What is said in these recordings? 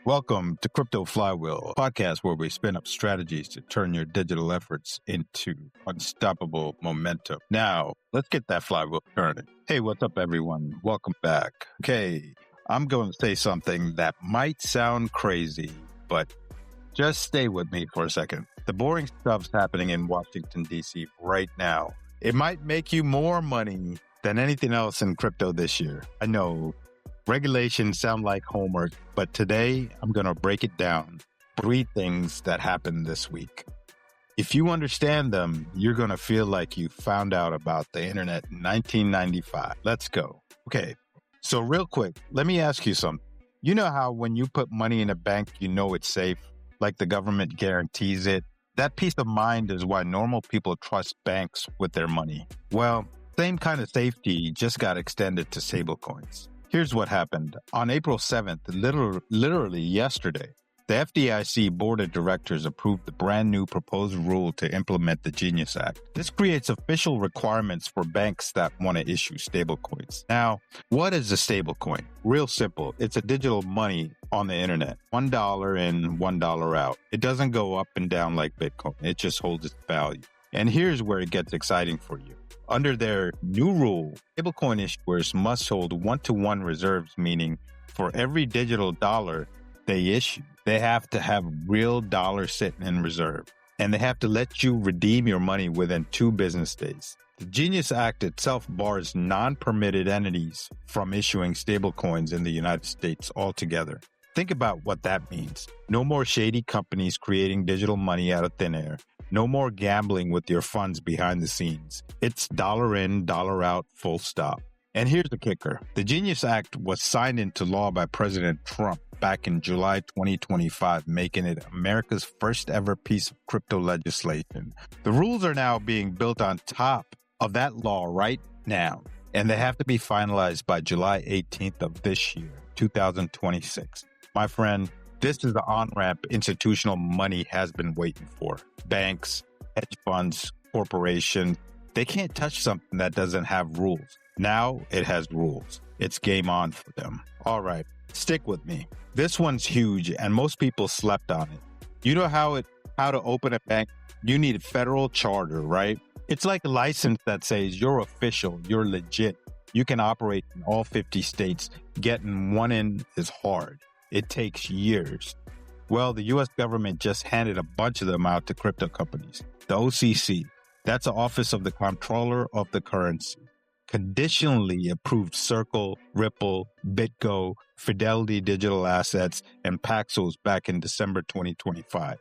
Welcome to Crypto Flywheel, a podcast where we spin up strategies to turn your digital efforts into unstoppable momentum. Now, let's get that flywheel turning. Hey, what's up, everyone? Welcome back. Okay, I'm going to say something that might sound crazy, but just stay with me for a second. The boring stuff's happening in Washington, D.C. right now. It might make you more money than anything else in crypto this year. I know. Regulations sound like homework, but today I'm going to break it down. 3 things that happened this week. If you understand them, you're going to feel like you found out about the internet in 1995. Let's go. Okay, so real quick, let me ask you something. You know how when you put money in a bank, you know it's safe, like the government guarantees it? That peace of mind is why normal people trust banks with their money. Well, same kind of safety just got extended to stablecoins. Here's what happened. On April 7th, literally yesterday, the FDIC Board of Directors approved the brand new proposed rule to implement the Genius Act. This creates official requirements for banks that want to issue stablecoins. Now, what is a stablecoin? Real simple. It's a digital money on the internet. $1 in, $1 out. It doesn't go up and down like Bitcoin. It just holds its value. And here's where it gets exciting for you. Under their new rule, stablecoin issuers must hold 1-to-1 reserves, meaning for every digital dollar they issue, they have to have real dollars sitting in reserve, and they have to let you redeem your money within 2 business days. The Genius Act itself bars non-permitted entities from issuing stablecoins in the United States altogether. Think about what that means. No more shady companies creating digital money out of thin air. No more gambling with your funds behind the scenes. It's dollar in, dollar out, full stop. And here's the kicker. The Genius Act was signed into law by President Trump back in July 2025, making it America's first ever piece of crypto legislation. The rules are now being built on top of that law right now, and they have to be finalized by July 18th of this year, 2026. My friend, this is the on-ramp institutional money has been waiting for. Banks, hedge funds, corporations, they can't touch something that doesn't have rules. Now it has rules. It's game on for them. All right, stick with me. This one's huge and most people slept on it. You know how to open a bank? You need a federal charter, right? It's like a license that says you're official, you're legit. You can operate in all 50 states. Getting one in is hard. It takes years. Well, the U.S. government just handed a bunch of them out to crypto companies. The OCC, that's the Office of the Comptroller of the Currency, conditionally approved Circle, Ripple, BitGo, Fidelity Digital Assets, and Paxos back in December 2025.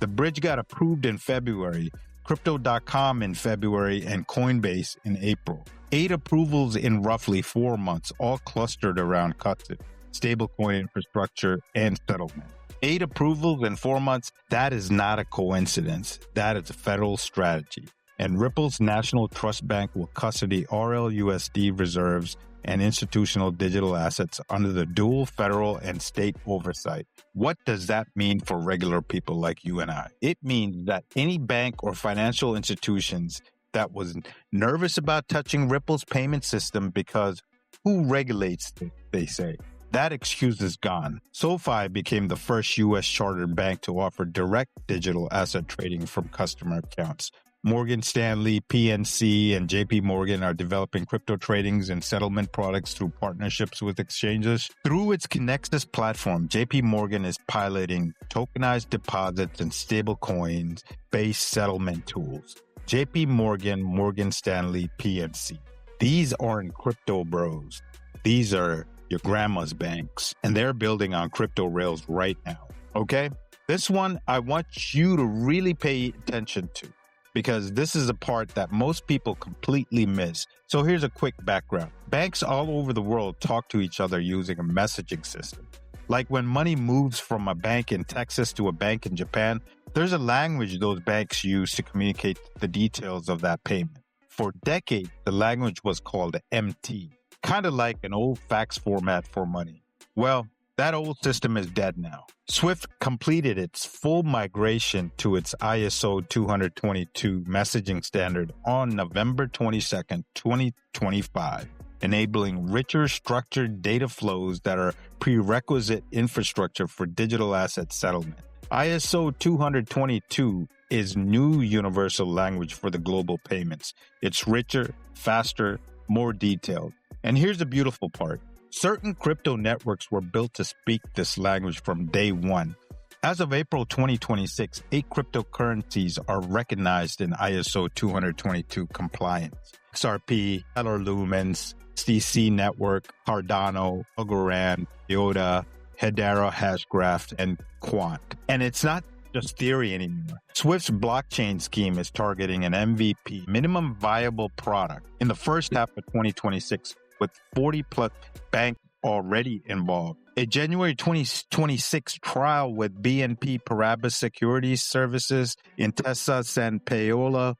The bridge got approved in February, Crypto.com in February, and Coinbase in April. 8 approvals in roughly 4 months, all clustered around custody, stablecoin infrastructure, and settlement. 8 approvals in 4 months, that is not a coincidence. That is a federal strategy. And Ripple's National Trust Bank will custody RLUSD reserves and institutional digital assets under the dual federal and state oversight. What does that mean for regular people like you and I? It means that any bank or financial institutions that was nervous about touching Ripple's payment system because who regulates it, they say. That excuse is gone. SoFi became the first U.S. chartered bank to offer direct digital asset trading from customer accounts. Morgan Stanley, PNC, and JP Morgan are developing crypto tradings and settlement products through partnerships with exchanges. Through its Connexus platform, JP Morgan is piloting tokenized deposits and stablecoins-based settlement tools. JP Morgan, Morgan Stanley, PNC. These aren't crypto bros. These are your grandma's banks, and they're building on crypto rails right now. Okay? This one, I want you to really pay attention to, because this is a part that most people completely miss. So here's a quick background. Banks all over the world talk to each other using a messaging system. Like when money moves from a bank in Texas to a bank in Japan, there's a language those banks use to communicate the details of that payment. For decades, the language was called MT, kind of like an old fax format for money. Well, that old system is dead now. Swift completed its full migration to its ISO 222 messaging standard on November 22nd, 2025. enabling richer structured data flows that are prerequisite infrastructure for digital asset settlement. ISO 20022 is new universal language for the global payments. It's richer, faster, more detailed. And here's the beautiful part. Certain crypto networks were built to speak this language from day one. As of April 2026, 8 cryptocurrencies are recognized in ISO 222 compliance. XRP, Stellar Lumens, CC Network, Cardano, Algorand, Yoda, Hedera Hashgraph, and Quant. And it's not just theory anymore. Swift's blockchain scheme is targeting an MVP, minimum viable product, in the first half of 2026, with 40 plus banks already involved. A January 2026 trial with BNP Paribas Securities Services, Intesa Sanpaolo,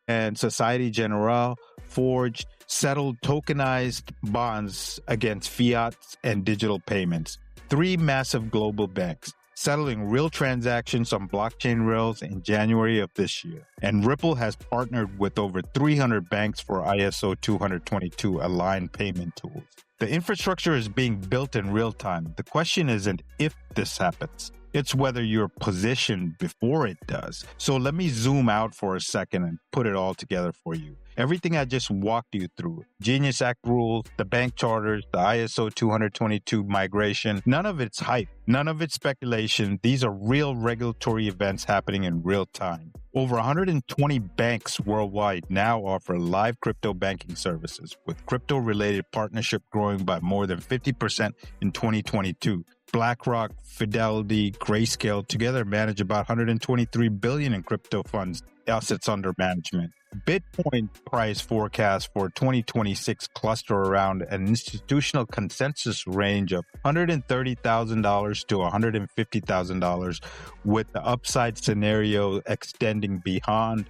and Societe Generale forged settled tokenized bonds against fiat and digital payments. 3 massive global banks settling real transactions on blockchain rails in January of this year. And Ripple has partnered with over 300 banks for ISO 222 aligned payment tools. The infrastructure is being built in real time. The question isn't if this happens. It's whether you're positioned before it does. So let me zoom out for a second and put it all together for you. Everything I just walked you through, Genius Act rules, the bank charters, the ISO 222 migration, none of it's hype, none of it's speculation. These are real regulatory events happening in real time. Over 120 banks worldwide now offer live crypto banking services, with crypto-related partnership growing by more than 50% in 2022. BlackRock, Fidelity, Grayscale together manage about $123 billion in crypto funds assets under management. Bitcoin price forecast for 2026 cluster around an institutional consensus range of $130,000 to $150,000, with the upside scenario extending beyond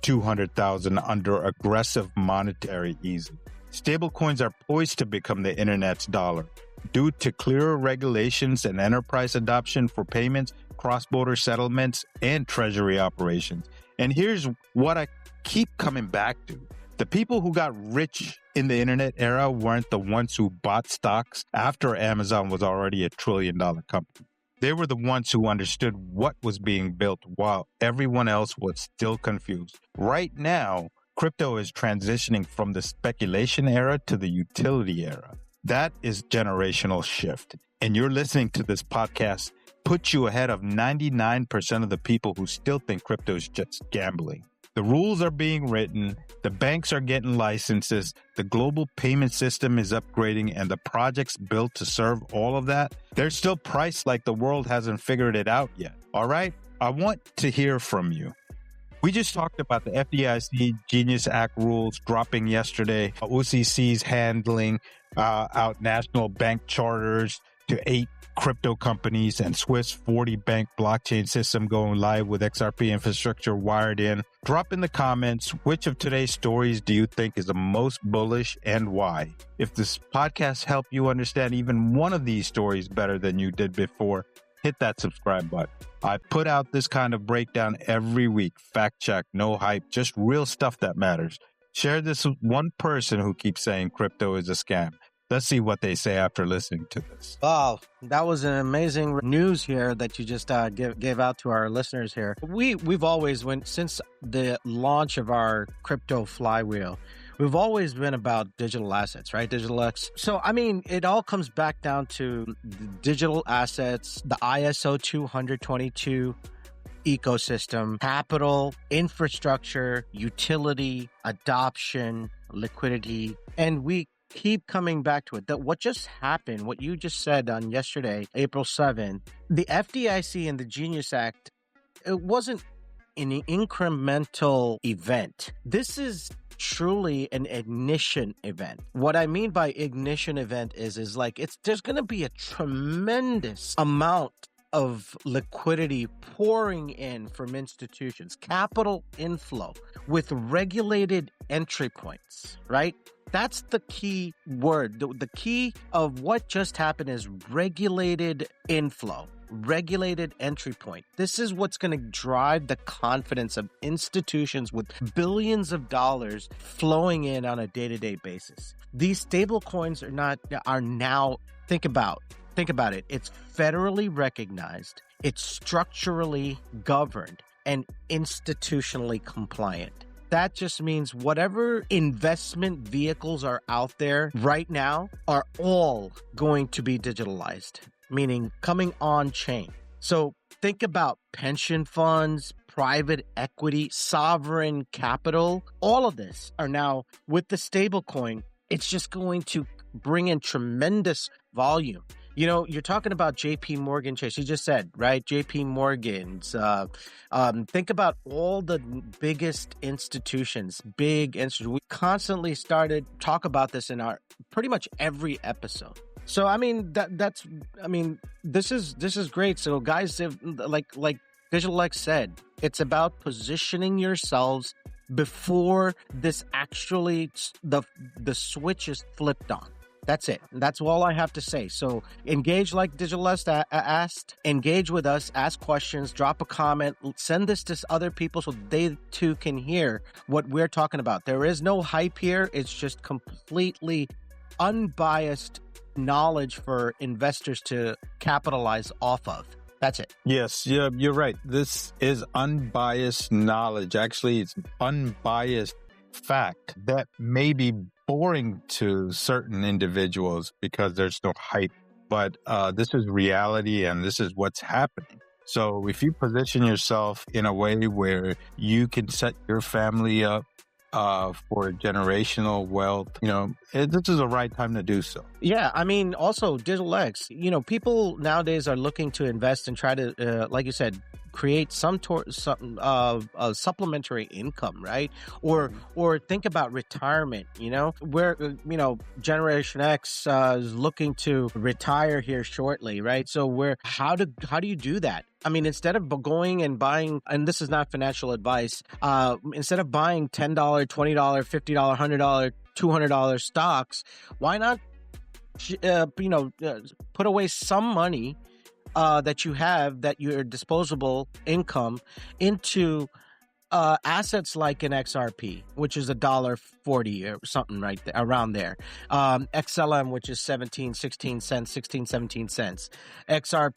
$200,000 under aggressive monetary easing. Stablecoins are poised to become the internet's dollar due to clearer regulations and enterprise adoption for payments, cross-border settlements, and treasury operations. And here's what I keep coming back to. The people who got rich in the internet era weren't the ones who bought stocks after Amazon was already $1 trillion company. They were the ones who understood what was being built while everyone else was still confused. Right now, crypto is transitioning from the speculation era to the utility era. That is generational shift. And you're listening to this podcast puts you ahead of 99% of the people who still think crypto is just gambling. The rules are being written, the banks are getting licenses, the global payment system is upgrading, and the projects built to serve all of that, they're still priced like the world hasn't figured it out yet. All right? I want to hear from you. We just talked about the FDIC Genius Act rules dropping yesterday, OCC's handling out national bank charters to 8 crypto companies, and Swift's 40 bank blockchain system going live with XRP infrastructure wired in. Drop in the comments, which of today's stories do you think is the most bullish and why? If this podcast helped you understand even one of these stories better than you did before, hit that subscribe button. I put out this kind of breakdown every week. Fact check, no hype, just real stuff that matters. Share this with one person who keeps saying crypto is a scam. Let's see what they say after listening to this. Wow, that was an amazing news here that you just gave out to our listeners here. We've always since the launch of our crypto flywheel, we've always been about digital assets, right? So, I mean, it all comes back down to digital assets, the ISO 222 ecosystem, capital, infrastructure, utility, adoption, liquidity, and we keep coming back to it. That what just happened, what you just said on yesterday, April 7th, the FDIC and the Genius Act, it wasn't an incremental event. This is truly an ignition event. What I mean by ignition event is like there's going to be a tremendous amount of liquidity pouring in from institutions, capital inflow with regulated entry points, right? That's the key word. The key of what just happened is regulated inflow, regulated entry point. This is what's going to drive the confidence of institutions with billions of dollars flowing in on a day-to-day basis. These stable coins are now, think about it. It's federally recognized, it's structurally governed, and institutionally compliant. That just means whatever investment vehicles are out there right now are all going to be digitalized, meaning coming on chain. So think about pension funds, private equity, sovereign capital. All of this are now with the stablecoin. It's just going to bring in tremendous volume. You know, you're talking about JP Morgan Chase. You just said, right? JP Morgan's. Think about all the biggest institutions, We constantly started talk about this in our pretty much every episode. So, I mean, this is great. So, guys, like Digital X said, it's about positioning yourselves before this actually the switch is flipped on. That's it. That's all I have to say. So engage like Digital X asked. Engage with us. Ask questions. Drop a comment. Send this to other people so they too can hear what we're talking about. There is no hype here. It's just completely unbiased knowledge for investors to capitalize off of. That's it. Yes, yeah, you're right. This is unbiased knowledge. Actually, it's unbiased fact that may be boring to certain individuals because there's no hype, but this is reality and this is what's happening. So if you position yourself in a way where you can set your family up for generational wealth, this is the right time to do so. Yeah, I mean, also Digital X, people nowadays are looking to invest and try to, like you said, create some supplementary income, right? Or think about retirement, where, Generation X is looking to retire here shortly, right? So how do you do that? I mean, instead of going and buying, and this is not financial advice, instead of buying $10, $20, $50, $100, $200 stocks, why not, put away some money that you have, that your disposable income, into assets like an XRP, which is $1.40 or something right there, around there. XLM, which is 17 cents. XR,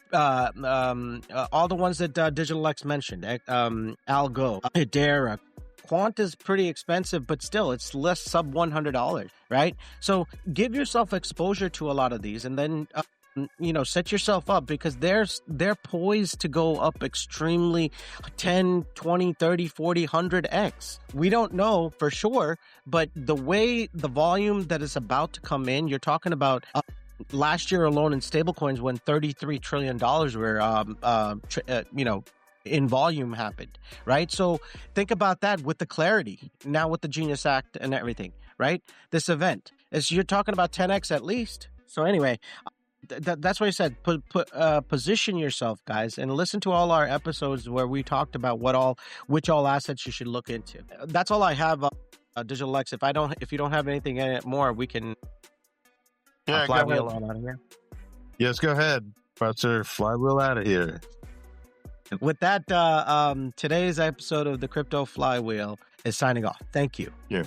all the ones that Digital X mentioned, Algo, Hedera. Quant is pretty expensive, but still, it's less sub $100, right? So give yourself exposure to a lot of these, and then set yourself up, because they're poised to go up extremely 10, 20, 30, 40, 100x. We don't know for sure, but the way the volume that is about to come in, you're talking about last year alone in stablecoins when $33 trillion were, in volume happened, right? So think about that with the clarity, now with the Genius Act and everything, right? This event, you're talking about 10x at least. So anyway, that's what I said. Position yourself, guys, and listen to all our episodes where we talked about which all assets you should look into. That's all I have. Digital X. If you don't have anything more, we can flywheel on out of here. Yes, go ahead, Professor. Flywheel out of here. With that, today's episode of the Crypto Flywheel is signing off. Thank you. Yeah.